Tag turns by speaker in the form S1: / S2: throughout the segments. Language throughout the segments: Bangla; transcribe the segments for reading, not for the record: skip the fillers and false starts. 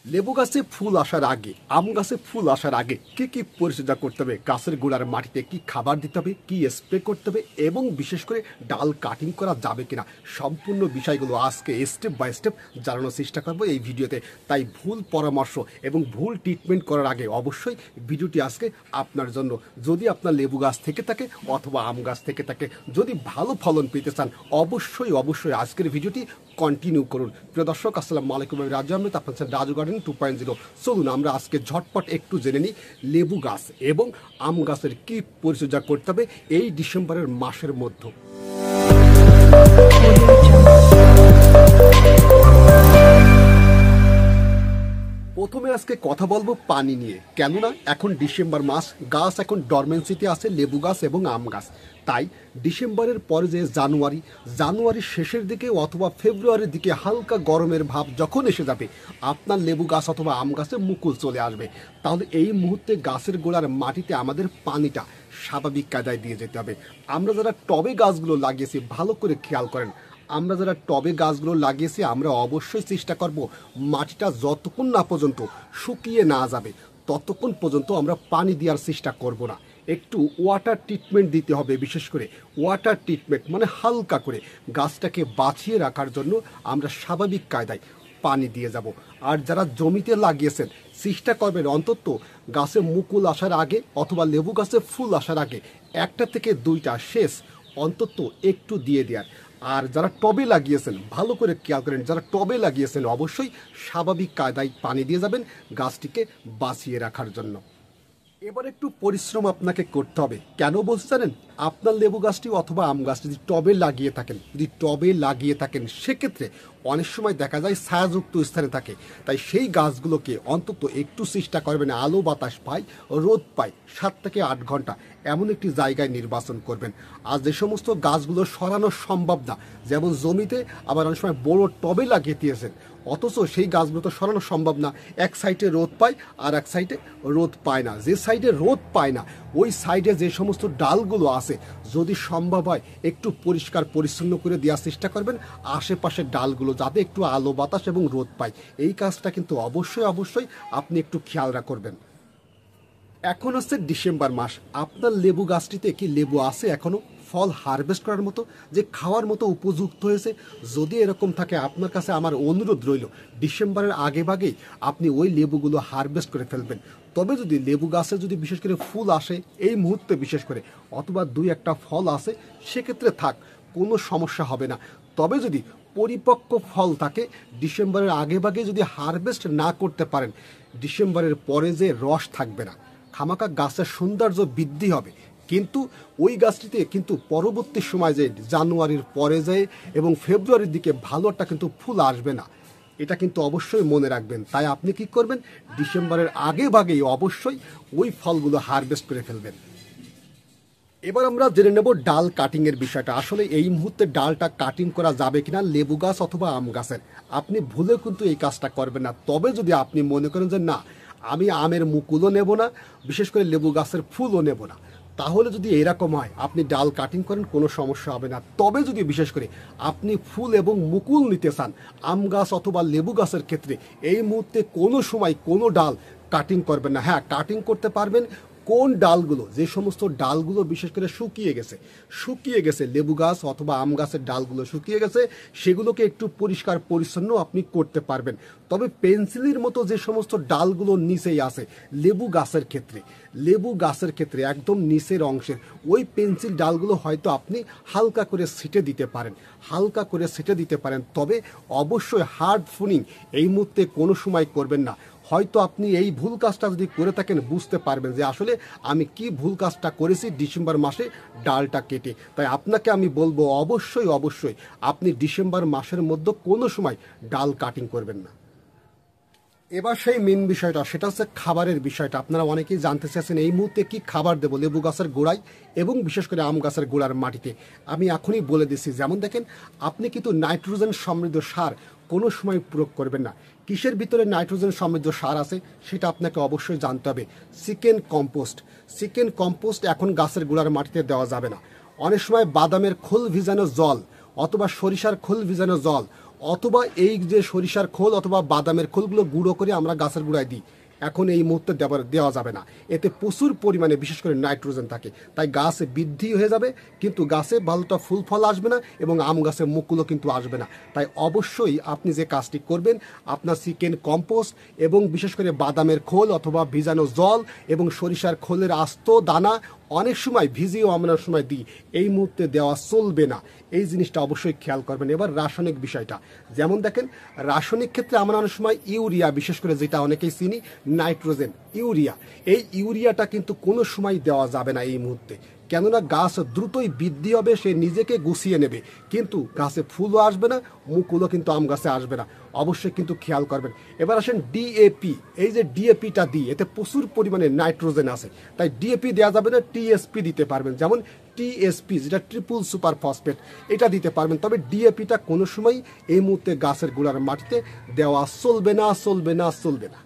S1: লেবু গাছে ফুল আসার আগে, আম গাছে ফুল আসার আগে কি কি পরিচর্যা করতে হবে, গাছের গোড়ার মাটিতে কি খাবার দিতে হবে, কি স্প্রে করতে হবে এবং বিশেষ করে ডাল কাটিং করা যাবে কিনা, সম্পূর্ণ বিষয়গুলো আজকে স্টেপ বাই স্টেপ জানানোর চেষ্টা করবো এই ভিডিওতে। তাই ভুল পরামর্শ এবং ভুল ট্রিটমেন্ট করার আগে অবশ্যই ভিডিওটি আজকে আপনার জন্য। যদি আপনার লেবু গাছ থেকে থাকে অথবা আম গাছ থেকে থাকে, যদি ভালো ফলন পেতে চান অবশ্যই অবশ্যই আজকের ভিডিওটি কন্টিনিউ করুন। প্রিয় দর্শক, আসসালামু আলাইকুম। আমি রাজু আহমেদ, আপনার রাজু গার্ডেন 2.0। চলুন আমরা আজকে ঝটপট একটু জেনে নিই লেবু গাছ এবং আম গাছের কি পরিচর্যা করতে হবে এই ডিসেম্বরের মাসের মধ্যে। প্রথমে আজকে কথা বলবো পানি নিয়ে, কেননা এখন ডিসেম্বর মাস, গাছ এখন ডরমেন্সিতে আছে লেবু গাছ এবং আম গাছ। তাই ডিসেম্বরের পরে যে জানুয়ারির শেষের দিকে অথবা ফেব্রুয়ারির দিকে হালকা গরমের ভাব যখন এসে যাবে, আপনার লেবু গাছ অথবা আম গাছে মুকুল চলে আসবে, তাহলে এই মুহূর্তে গাছের গোড়ার মাটিতে আমাদের পানিটা স্বাভাবিক কায়দায় দিয়ে যেতে হবে। আমরা যারা টবে গাছগুলো লাগিয়েছি ভালো করে খেয়াল করেন, আমরা যারা টবে গাছগুলো লাগিয়েছি আমরা অবশ্যই চেষ্টা করব মাটিটা যতক্ষণ না পর্যন্ত শুকিয়ে না যাবে ততক্ষণ পর্যন্ত আমরা পানি দেওয়ার চেষ্টা করব না। একটু ওয়াটার ট্রিটমেন্ট দিতে হবে। বিশেষ করে ওয়াটার ট্রিটমেন্ট মানে হালকা করে গাছটাকে বাঁচিয়ে রাখার জন্য আমরা স্বাভাবিক কায়দায় পানি দিয়ে যাব। আর যারা জমিতে লাগিয়েছেন চেষ্টা করবেন অন্তত গাছে মুকুল আসার আগে অথবা লেবু গাছে ফুল আসার আগে একটা থেকে দুইটা শেষ অন্তত একটু দিয়ে দেওয়ার। আর যারা টবে লাগিয়েছেন ভালো করে খেয়াল করেন, যারা টবে লাগিয়েছেন অবশ্যই স্বাভাবিক কায়দায় পানি দিয়ে যাবেন গাছটিকে বাঁচিয়ে রাখার জন্য। এবার একটু পরিশ্রম আপনাকে করতে হবে। কেন বলতে জানেন? আপনার লেবু গাছটি অথবা আম গাছটি যদি টবে লাগিয়ে থাকেন সেক্ষেত্রে অনেক সময় দেখা যায় ছায়াযুক্ত স্থানে থাকে। তাই সেই গাছগুলোকে অন্তত একটু চেষ্টা করবেন আলো বাতাস পায়, রোদ পায় 7 থেকে 8 ঘন্টা এমন একটি জায়গায় নির্বাচন করবেন। আর যে সমস্ত গাছগুলো সরানো সম্ভব না, যেমন জমিতে আবার অনেক সময় বড় টবে লাগিয়ে দিয়েছেন অথচ সেই গাছগুলো তো সরানো সম্ভব না, এক সাইডে রোদ পায় আর এক সাইডে রোদ পায় না। যে সাইডে রোদ পায় না ওই সাইডে যে সমস্ত ডালগুলো আছে যদি সম্ভব হয় একটু পরিষ্কার পরিচ্ছন্ন করে দেওয়ার চেষ্টা করবেন আশেপাশের ডালগুলো, যাতে একটু আলো বাতাস এবং রোদ পায়। এই কাজটা কিন্তু অবশ্যই অবশ্যই আপনি একটু খেয়াল রাখবেন। এখন হচ্ছে ডিসেম্বর মাস, আপনার লেবু গাছটিতে কি লেবু আছে এখনো ফল হারভেস্ট করার মতো, যে খাওয়ার মতো উপযুক্ত হয়েছে? যদি এরকম থাকে আপনার কাছে আমার অনুরোধ রইল ডিসেম্বরের আগে ভাগেই আপনি ওই লেবুগুলো হারভেস্ট করে ফেলবেন। তবে যদি লেবু গাছে যদি বিশেষ করে ফুল আসে এই মুহূর্তে বিশেষ করে অথবা 2-1টা ফল আসে সেক্ষেত্রে থাক, কোনো সমস্যা হবে না। তবে যদি পরিপক্ক ফল থাকে ডিসেম্বরের আগে ভাগে যদি হারভেস্ট না করতে পারেন ডিসেম্বরের পরে যে রস থাকবে না, খামাকা গাছের সৌন্দর্য বৃদ্ধি হবে কিন্তু ওই গাছটিতে কিন্তু পরবর্তী সময় যে জানুয়ারির পরে যায় এবং ফেব্রুয়ারির দিকে ভালো একটা কিন্তু ফুল আসবে না, এটা কিন্তু অবশ্যই মনে রাখবেন। তাই আপনি কি করবেন, ডিসেম্বরের আগে ভাগেই অবশ্যই ওই ফলগুলো হারভেস্ট করে ফেলবেন। এবার আমরা জেনে নেব ডাল কাটিংয়ের বিষয়টা। আসলে এই মুহূর্তে ডালটা কাটিং করা যাবে কিনা লেবু গাছ অথবা আম গাছের, আপনি ভুলেও কিন্তু এই কাজটা করবেন না। তবে যদি আপনি মনে করেন যে না আমি আমের মুকুলও নেব না, বিশেষ করে লেবু গাছের ফুলও নেব না, তাহলে যদি এরকম হয় আপনি ডাল কাটিং করেন কোনো সমস্যা হবে না। তবে যদি বিশেষ করে আপনি ফুল এবং মুকুল নিতে চান আম গাছ অথবা লেবু গাছের ক্ষেত্রে এই মুহূর্তে কোনো সময় কোনো ডাল কাটিং করবেন না। হ্যাঁ, কাটিং করতে পারবেন কোন ডালগুলো, যে সমস্ত ডালগুলো বিশেষ করে শুকিয়ে গেছে লেবু গাছ অথবা আম গাছের ডালগুলো শুকিয়ে গেছে সেগুলোকে একটু পরিষ্কার পরিচ্ছন্ন আপনি করতে পারবেন। তবে পেন্সিলের মতো যে সমস্ত ডালগুলো নিচেই আছে লেবু গাছের ক্ষেত্রে একদম নিচের অংশের ওই পেন্সিল ডালগুলো হয়তো আপনি হালকা করে ছিটে দিতে পারেন। তবে অবশ্যই হার্ড প্রুনিং এই মুহূর্তে কোনো সময় করবেন না। হয়তো আপনি এই ভুল কাজটা যদি করে থাকেন বুঝতে পারবেন যে আসলে আমি কি ভুল কাজটা করেছি ডিসেম্বর মাসে ডালটা কেটে। তাই আপনাকে আমি বলবো অবশ্যই অবশ্যই আপনি ডিসেম্বর মাসের মধ্যে কোনো সময় ডাল কাটিং করবেন না। এবার সেই মেন বিষয়টা, সেটা হচ্ছে খাবারের বিষয়টা। আপনারা অনেকেই জানতে চাইছেন এই মুহূর্তে কি খাবার দেবো লেবু গাছের গোড়ায় এবং বিশেষ করে আম গাছের গোড়ার মাটিতে। আমি এখনই বলে দিচ্ছি, যেমন দেখেন আপনি কিন্তু নাইট্রোজেন সমৃদ্ধ সার কোনো সময় প্রয়োগ করবেন না। কিসের ভিতরে নাইট্রোজেন সমৃদ্ধ সার আছে সেটা আপনাকে অবশ্যই জানতে হবে। চিকেন কম্পোস্ট এখন গাছের গোড়ার মাটিতে দেওয়া যাবে না। অনেক সময় বাদামের খোল ভিজানো জল অথবা সরিষার খোল ভিজানো জল অথবা এই যে সরিষার খোল অথবা বাদামের খোলগুলো গুঁড়ো করে আমরা গাছের গোড়ায় দিই, এখন এই মুহূর্তে দেওয়া যাবে না। এতে প্রচুর পরিমাণে বিশেষ করে নাইট্রোজেন থাকে, তাই গাছ বৃদ্ধি হয়ে যাবে কিন্তু গাছে ভালোটা ফুল ফল আসবে না এবং আম গাছের মুকুলও কিন্তু আসবে না। তাই অবশ্যই আপনি যে কাজটি করবেন, আপনার চিকেন কম্পোস্ট এবং বিশেষ করে বাদামের খোল অথবা ভিজানো জল এবং সরিষার খোলের আস্ত দানা অনেক সময় ভিজিয়েও আমরা সময় দিই, এই মুহূর্তে দেওয়া চলবে না। এই জিনিসটা অবশ্যই খেয়াল করবেন। এবার রাসায়নিক বিষয়টা, যেমন দেখেন রাসায়নিক ক্ষেত্রে আমরা অনেক সময় ইউরিয়া, বিশেষ করে যেটা অনেকেই চিনি নাইট্রোজেন ইউরিয়া, এই ইউরিয়াটা কিন্তু কোনো সময় দেওয়া যাবে না এই মুহূর্তে। কেননা গাছ দ্রুতই বৃদ্ধি হবে, সে নিজেকে গুছিয়ে নেবে, কিন্তু গাছে ফুলও আসবে না, মুকুলও কিন্তু আম গাছে আসবে না। অবশ্যই কিন্তু খেয়াল করবেন। এবার আসেন ডিএপি, এই যে ডিএপিটা দিই এতে প্রচুর পরিমাণে নাইট্রোজেন আছে, তাই ডিএপি দেওয়া যাবে না, টিএসপি দিতে পারবেন। যেমন টিএসপি যেটা ট্রিপল সুপার ফসফেট, এটা দিতে পারবেন। তবে ডিএপিটা কোনো সময় এই মুহূর্তে গাছের গোড়ার মাটিতে দেওয়া চলবে না, চলবে না, চলবে না।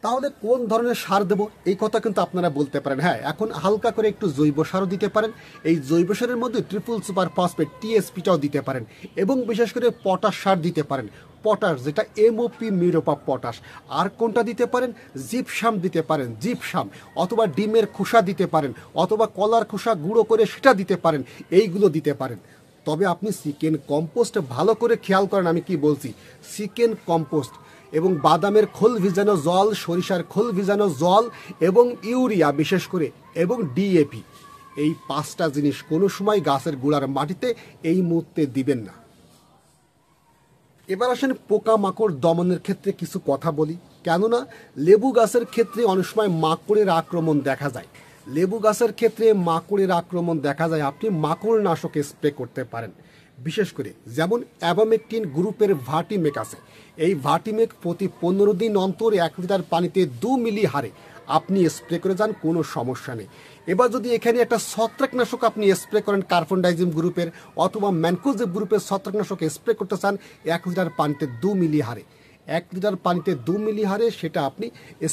S1: তাহলে কোন ধরনের সার দেবো এই কথা কিন্তু আপনারা বলতে পারেন। হ্যাঁ, এখন হালকা করে একটু জৈব সারও দিতে পারেন। এই জৈব সারের মধ্যে ট্রিপল সুপার ফসফেট টিএসপিটাও দিতে পারেন এবং বিশেষ করে পটাশ সার দিতে পারেন। পটাশ যেটা এমওপি মিরোপা পটাশ। আর কোনটা দিতে পারেন? জিপসাম দিতে পারেন, জিপসাম, অথবা ডিমের খোসা দিতে পারেন, অথবা কলার খোসা গুঁড়ো করে সেটা দিতে পারেন, এইগুলো দিতে পারেন। তবে আপনি চিকেন কম্পোস্ট ভালো করে খেয়াল করেন আমি কি বলছি। চিকেন কম্পোস্ট এবং বাদামের খোল ভিজানো জল, সরিষার খোল ভিজানো জল এবং ইউরিয়া বিশেষ করে এবং ডিএপি, এই 5টা জিনিস কোনো সময় গাছের গোড়ার মাটিতে এই মুহূর্তে দিবেন না। এবার আসেন পোকামাকড় দমনের ক্ষেত্রে কিছু কথা বলি। কেননা লেবু গাছের ক্ষেত্রে অনেক সময় মাকড়ের আক্রমণ দেখা যায়। লেবু গাছের ক্ষেত্রে মাকড়ের আক্রমণ দেখা যায়, আপনি মাকড় নাশক স্প্রে করতে পারেন। বিশেষ করে যেমন অ্যাবামেকটিন গ্রুপের ভার্টিমেক আছে, এই ভার্টিমেক প্রতি 15 দিন অন্তর 1 লিটার পানিতে 2 মিলি হারে আপনি স্প্রে করে যান, কোনো সমস্যা নেই। এবার যদি এখানে একটা ছত্রাকনাশক আপনি স্প্রে করেন কার্বনডাইজিম গ্রুপের অথবা ম্যানকোজেব গ্রুপের ছত্রাকনাশক স্প্রে করতে চান 1 লিটার পানিতে 2 মিলি হারে, 1 লিটার পানিতে 2 মিলি হারে সেটা আপনি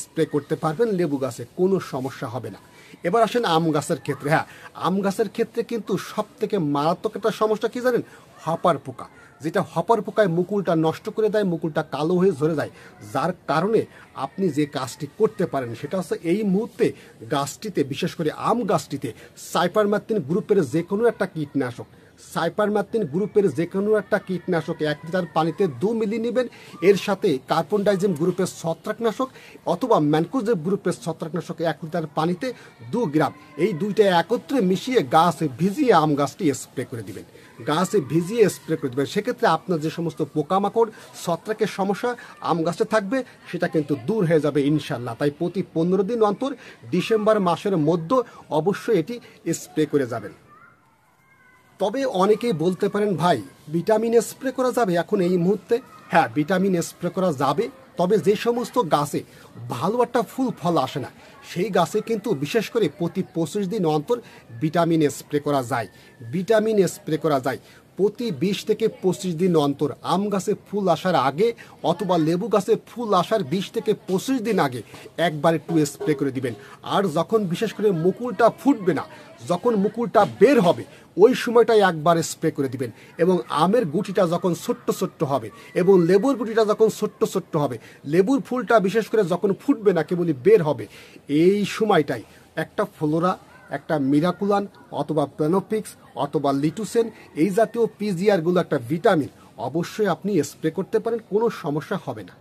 S1: স্প্রে করতে পারবেন লেবু গাছে, কোনো সমস্যা হবে না। এবার আসেন আম গাছের ক্ষেত্রে। হ্যাঁ, আম গাছের ক্ষেত্রে কিন্তু সব থেকে মারাত্মক একটা সমস্যা কি জানেন? হপার পোকা, যেটা হপার পোকায় মুকুলটা নষ্ট করে দেয়, মুকুলটা কালো হয়ে ঝরে যায়। যার কারণে আপনি যে কাজটি করতে পারেন সেটা হচ্ছে এই মুহূর্তে গাছটিতে, বিশেষ করে আম গাছটিতে সাইপারমেথ্রিন গ্রুপের যে কোনো একটা কীটনাশক, সাইপারমেথ্রিন গ্রুপের যে কোনো একটা কীটনাশক 1 লিটার পানিতে 2 মিলি নেবেন। এর সাথে কার্বনডাইজিম গ্রুপের ছত্রাকনাশক অথবা ম্যানকোজেব গ্রুপের ছত্রাকনাশক 1 লিটার পানিতে 2 গ্রাম, এই দুইটা একত্রে মিশিয়ে গাছে ভিজিয়ে আম গাছটি স্প্রে করে দিবেন, গাছে ভিজিয়ে স্প্রে করে দেবেন। সেক্ষেত্রে আপনার যে সমস্ত পোকামাকড় ছত্রাকের সমস্যা আম গাছে থাকবে সেটা কিন্তু দূর হয়ে যাবে ইনশাল্লাহ। তাই প্রতি 15 দিন অন্তর ডিসেম্বর মাসের মধ্যে অবশ্যই এটি স্প্রে করে যাবেন। তবে অনেকেই বলতে পারেন ভাই ভিটামিন স্প্রে করা যাবে এখন এই মুহূর্তে? হ্যাঁ, ভিটামিন স্প্রে করা যাবে, তবে যে সমস্ত গাছে ভালো একটা ফুল ফল আসে না সেই গাছে কিন্তু বিশেষ করে প্রতি 25 দিন অন্তর ভিটামিন স্প্রে করা যায়। ভিটামিন স্প্রে করা যায় প্রতি 20 থেকে 25 দিন অন্তর। আম গাছে ফুল আসার আগে অথবা লেবু গাছে ফুল আসার 20 থেকে 25 দিন আগে একবার একটু স্প্রে করে দিবেন। আর যখন বিশেষ করে মুকুলটা ফুটবে না, যখন মুকুলটা বের হবে ওই সময়টাই একবার স্প্রে করে দিবেন। এবং আমের গুটিটা যখন ছোট্ট ছোট্ট হবে এবং লেবুর গুটিটা যখন ছোট্ট ছোট্ট হবে, লেবুর ফুলটা বিশেষ করে যখন ফুটবে না কেবলই বের হবে, এই সময়টাই একটা ফ্লোরা, একটা মিরাকুলান অথবা প্যানোপিক্স অথবা লিটুসেন এই জাতীয় পিজিআরগুলো একটা ভিটামিন অবশ্যই আপনি স্প্রে করতে পারেন, কোনো সমস্যা হবে না।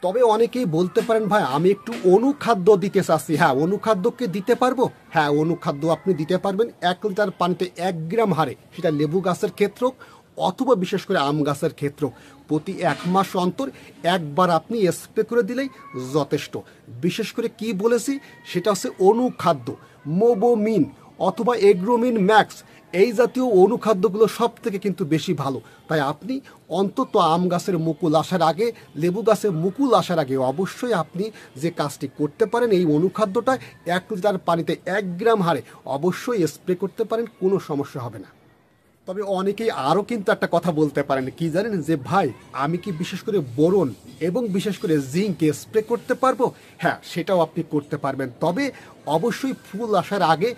S1: তবে অনেকেই বলতে পারেন ভাই আমি একটু অনুখাদ্য দিতে চাচ্ছি। হ্যাঁ, অনুখাদ্যকে দিতে পারবো। হ্যাঁ, অনুখাদ্য আপনি দিতে পারবেন 1 লিটার পানিতে 1 গ্রাম হারে, সেটা লেবু গাছের ক্ষেত্র অথবা বিশেষ করে আম গাছের ক্ষেত্র প্রতি 1 মাস অন্তর একবার আপনি স্প্রে করে দিলেই যথেষ্ট। বিশেষ করে কি বলেছি সেটা হচ্ছে অনুখাদ্য, মোবোমিন অথবা এগ্রোমিন ম্যাক্স, এই জাতীয় অনুখাদ্যগুলো সব থেকে কিন্তু বেশি ভালো। তাই আপনি অন্তত আম গাছের মুকুল আসার আগে, লেবু গাছের মুকুল আসার আগে অবশ্যই আপনি যে কাজটি করতে পারেন এই অনুখাদ্যটা 1 লিটার পানিতে 1 গ্রাম হারে অবশ্যই স্প্রে করতে পারেন, কোনো সমস্যা হবে না। তবে অনেকেই আরও কিন্তু একটা কথা বলতে পারেন কি জানেন, যে ভাই আমি কি বিশেষ করে বোরন এবং বিশেষ করে জিঙ্কে স্প্রে করতে পারবো? হ্যাঁ, সেটাও আপনি করতে পারবেন। তবে অবশ্যই ফুল আসার আগে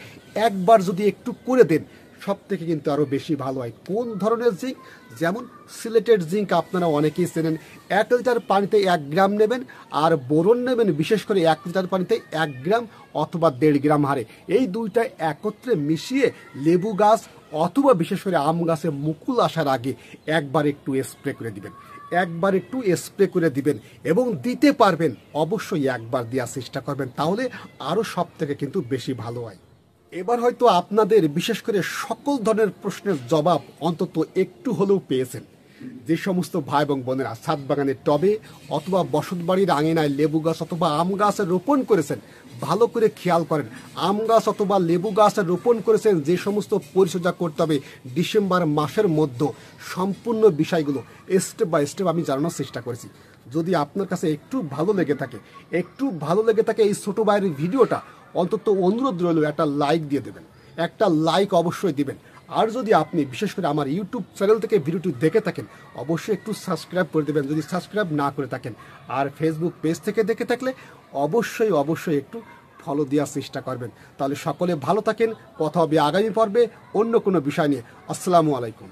S1: একবার যদি একটু করে দেন সব থেকে কিন্তু আরও বেশি ভালো হয়। কোন ধরনের জিঙ্ক? যেমন সিলেটেড জিঙ্ক আপনারা অনেকেই চেনেন। 1 লিটার পানিতে 1 গ্রাম নেবেন, আর বোরন নেবেন বিশেষ করে 1 লিটার পানিতে 1 গ্রাম অথবা 1.5 গ্রাম হারে। এই দুইটা একত্রে মিশিয়ে লেবু গাছ অথবা বিশেষ করে আম গাছে মুকুল আসার আগে একবার একটু স্প্রে করে দিবেন, একবার একটু স্প্রে করে দিবেন এবং দিতে পারবেন অবশ্যই একবার দেওয়ার চেষ্টা করবেন, তাহলে আরও সব থেকে কিন্তু বেশি ভালো হয়। এবার হয়তো আপনাদের বিশেষ করে সকল ধরনের প্রশ্নের জবাব অন্তত একটু হলেও পেয়েছেন। যে সমস্ত ভাই এবং বোনেরা ছাদ বাগানের টবে অথবা বসত বাড়ির আঙিনায় লেবু গাছ অথবা আম গাছ রোপণ করেছেন, ভালো করে খেয়াল করেন। আম গাছ অথবা লেবু গাছ রোপণ করেছেন, যে সমস্ত পরিচর্যা করতে হবে ডিসেম্বর মাসের মধ্যে, সম্পূর্ণ বিষয়গুলো স্টেপ বাই স্টেপ আমি জানানোর চেষ্টা করেছি। যদি আপনার কাছে একটু ভালো লেগে থাকে এই ছোটো ভাইয়ের ভিডিওটা, অন্তত অনুরোধ রইল একটা লাইক দিয়ে দেবেন, একটা লাইক অবশ্যই দিবেন। আর যদি আপনি বিশেষ করে আমার ইউটিউব চ্যানেল থেকে ভিডিওটি দেখে থাকেন, অবশ্যই একটু সাবস্ক্রাইব করে দেবেন যদি সাবস্ক্রাইব না করে থাকেন। আর ফেসবুক পেজ থেকে দেখে থাকলে অবশ্যই একটু ফলো দেওয়ার চেষ্টা করবেন। তাহলে সকলে ভালো থাকেন। কথা হবে আগামী পর্বে অন্য কোনো বিষয় নিয়ে। আসসালামু আলাইকুম।